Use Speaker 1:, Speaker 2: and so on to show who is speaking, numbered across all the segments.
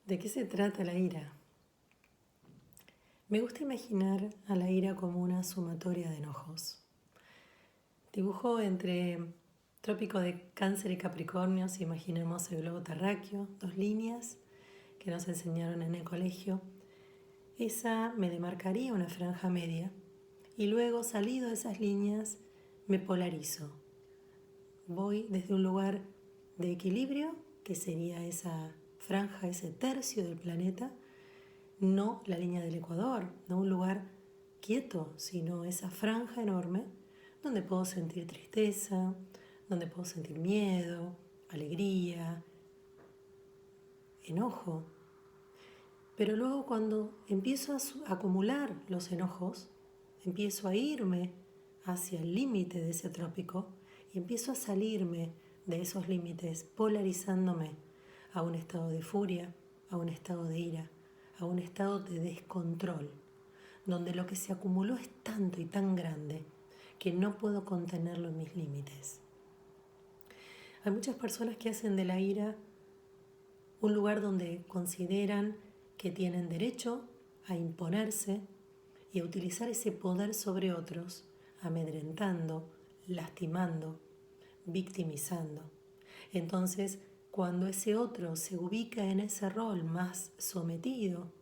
Speaker 1: ¿De qué se trata la ira? Me gusta imaginar a la ira como una sumatoria de enojos. Dibujo entre Trópico de Cáncer y Capricornio, si imaginemos el globo terráqueo, dos líneas que nos enseñaron en el colegio. Esa me demarcaría una franja media y luego, salido de esas líneas, me polarizo. Voy desde un lugar de equilibrio, que sería esa franja, ese tercio del planeta, no la línea del Ecuador, no un lugar quieto, sino esa franja enorme donde puedo sentir tristeza, donde puedo sentir miedo, alegría, enojo. Pero luego, cuando empiezo a acumular los enojos, empiezo a irme hacia el límite de ese trópico y empiezo a salirme de esos límites, polarizándome a un estado de furia, a un estado de ira, a un estado de descontrol, donde lo que se acumuló es tanto y tan grande que no puedo contenerlo en mis límites. Hay muchas personas que hacen de la ira un lugar donde consideran que tienen derecho a imponerse y a utilizar ese poder sobre otros, amedrentando, lastimando, victimizando. Entonces, cuando ese otro se ubica en ese rol más sometido,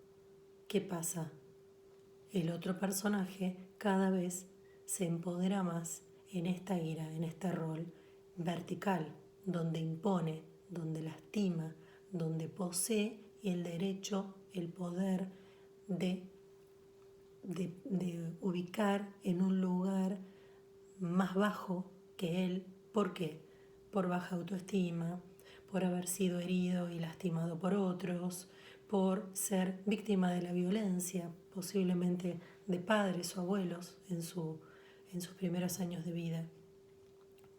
Speaker 1: ¿qué pasa? El otro personaje cada vez se empodera más en esta ira, en este rol vertical, donde impone, donde lastima, donde posee el derecho, el poder de ubicar en un lugar más bajo que él. ¿Por qué? Por baja autoestima, por haber sido herido y lastimado por otros, por ser víctima de la violencia, posiblemente de padres o abuelos en sus primeros años de vida.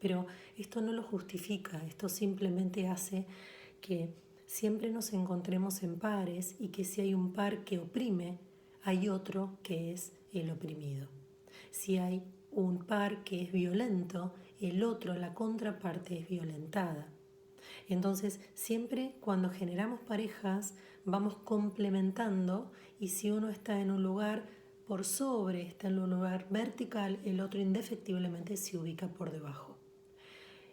Speaker 1: Pero esto no lo justifica, esto simplemente hace que siempre nos encontremos en pares y que si hay un par que oprime, hay otro que es el oprimido. Si hay un par que es violento, el otro, la contraparte, es violentada. Entonces, siempre cuando generamos parejas, vamos complementando, y si uno está en un lugar por sobre, está en un lugar vertical, el otro indefectiblemente se ubica por debajo.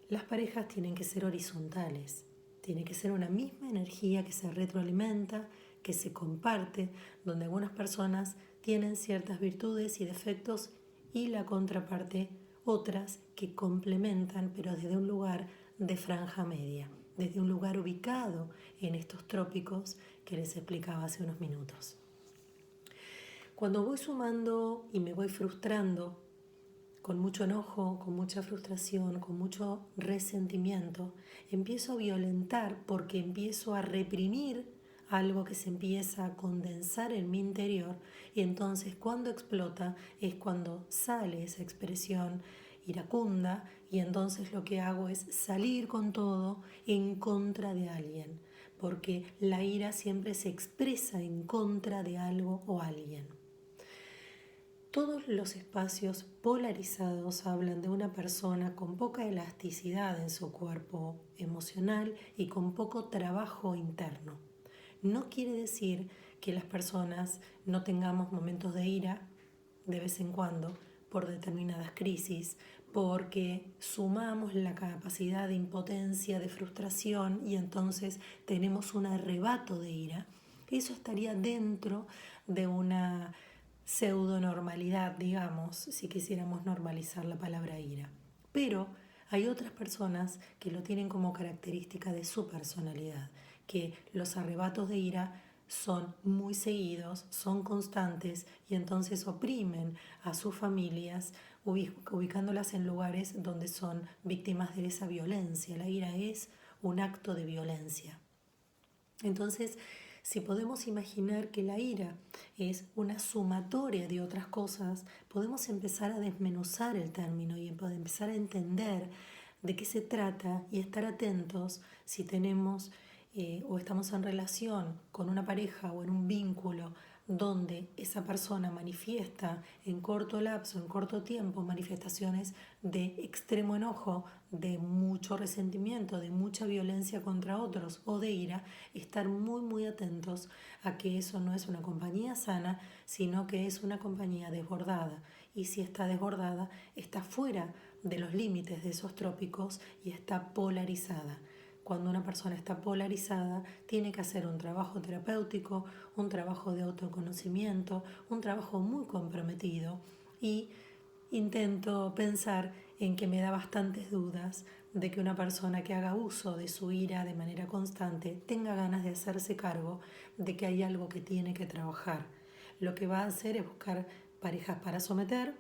Speaker 1: Las parejas tienen que ser horizontales, tiene que ser una misma energía que se retroalimenta, que se comparte, donde algunas personas tienen ciertas virtudes y defectos y la contraparte otras que complementan, pero desde un lugar de franja media, desde un lugar ubicado en estos trópicos que les explicaba hace unos minutos. Cuando voy sumando y me voy frustrando, con mucho enojo, con mucha frustración, con mucho resentimiento, empiezo a violentar porque empiezo a reprimir algo que se empieza a condensar en mi interior, y entonces cuando explota es cuando sale esa expresión iracunda, y entonces lo que hago es salir con todo en contra de alguien, porque la ira siempre se expresa en contra de algo o alguien. Todos los espacios polarizados hablan de una persona con poca elasticidad en su cuerpo emocional y con poco trabajo interno. No quiere decir que las personas no tengamos momentos de ira de vez en cuando por determinadas crisis, porque sumamos la capacidad de impotencia, de frustración, y entonces tenemos un arrebato de ira. Eso estaría dentro de una pseudonormalidad, digamos, si quisiéramos normalizar la palabra ira. Pero hay otras personas que lo tienen como característica de su personalidad, que los arrebatos de ira son muy seguidos, son constantes, y entonces oprimen a sus familias, ubicándolas en lugares donde son víctimas de esa violencia. La ira es un acto de violencia. Entonces, si podemos imaginar que la ira es una sumatoria de otras cosas, podemos empezar a desmenuzar el término y empezar a entender de qué se trata y estar atentos si tenemos o estamos en relación con una pareja o en un vínculo donde esa persona manifiesta en corto lapso, en corto tiempo, manifestaciones de extremo enojo, de mucho resentimiento, de mucha violencia contra otros o de ira, estar muy muy atentos a que eso no es una compañía sana, sino que es una compañía desbordada. Y si está desbordada, está fuera de los límites de esos trópicos y está polarizada. Cuando una persona está polarizada, tiene que hacer un trabajo terapéutico, un trabajo de autoconocimiento, un trabajo muy comprometido, y intento pensar en que me da bastantes dudas de que una persona que haga uso de su ira de manera constante tenga ganas de hacerse cargo de que hay algo que tiene que trabajar. Lo que va a hacer es buscar parejas para someter,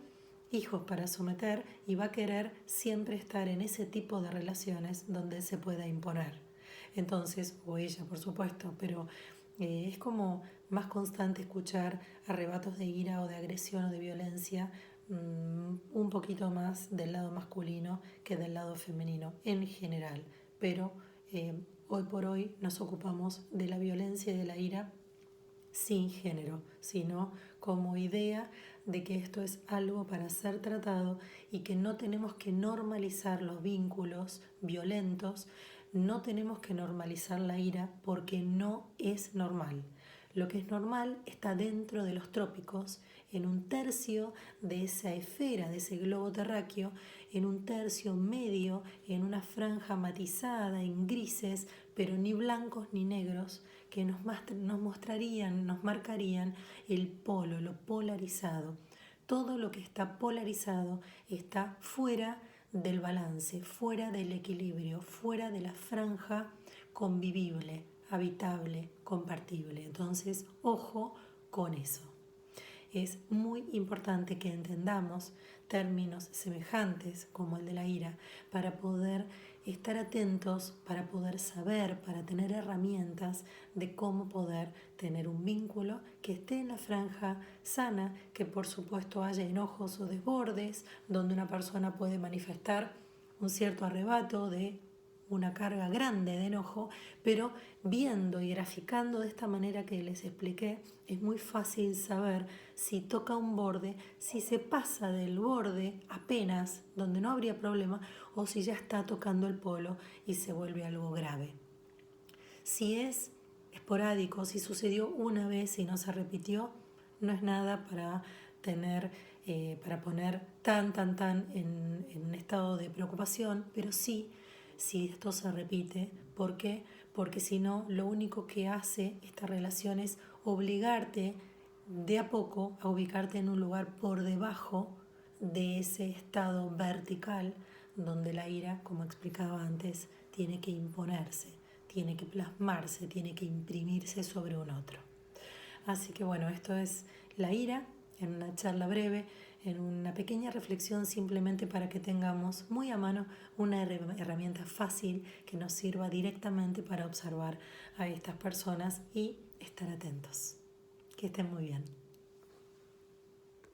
Speaker 1: hijos para someter, y va a querer siempre estar en ese tipo de relaciones donde se pueda imponer. Entonces, o ella por supuesto, pero es como más constante escuchar arrebatos de ira o de agresión o de violencia, un poquito más del lado masculino que del lado femenino en general. Pero hoy por hoy nos ocupamos de la violencia y de la ira sin género, sino como idea de que esto es algo para ser tratado y que no tenemos que normalizar los vínculos violentos, no tenemos que normalizar la ira porque no es normal. Lo que es normal está dentro de los trópicos, en un tercio de esa esfera, de ese globo terráqueo, en un tercio medio, en una franja matizada, en grises, pero ni blancos ni negros, que nos mostrarían, nos marcarían el polo, lo polarizado. Todo lo que está polarizado está fuera del balance, fuera del equilibrio, fuera de la franja convivible, habitable, compartible. Entonces, ojo con eso. Es muy importante que entendamos términos semejantes como el de la ira para poder estar atentos, para poder saber, para tener herramientas de cómo poder tener un vínculo que esté en la franja sana, que por supuesto haya enojos o desbordes, donde una persona puede manifestar un cierto arrebato de una carga grande de enojo, pero viendo y graficando de esta manera que les expliqué, es muy fácil saber si toca un borde, si se pasa del borde apenas, donde no habría problema, o si ya está tocando el polo y se vuelve algo grave. Si es esporádico, si sucedió una vez y no se repitió, no es nada para para poner tan en un estado de preocupación, pero sí si esto se repite. ¿Por qué? Porque si no, lo único que hace esta relación es obligarte de a poco a ubicarte en un lugar por debajo de ese estado vertical donde la ira, como explicaba antes, tiene que imponerse, tiene que plasmarse, tiene que imprimirse sobre un otro. Así que bueno, esto es la ira en una charla breve, en una pequeña reflexión, simplemente para que tengamos muy a mano una herramienta fácil que nos sirva directamente para observar a estas personas y estar atentos. Que estén muy bien.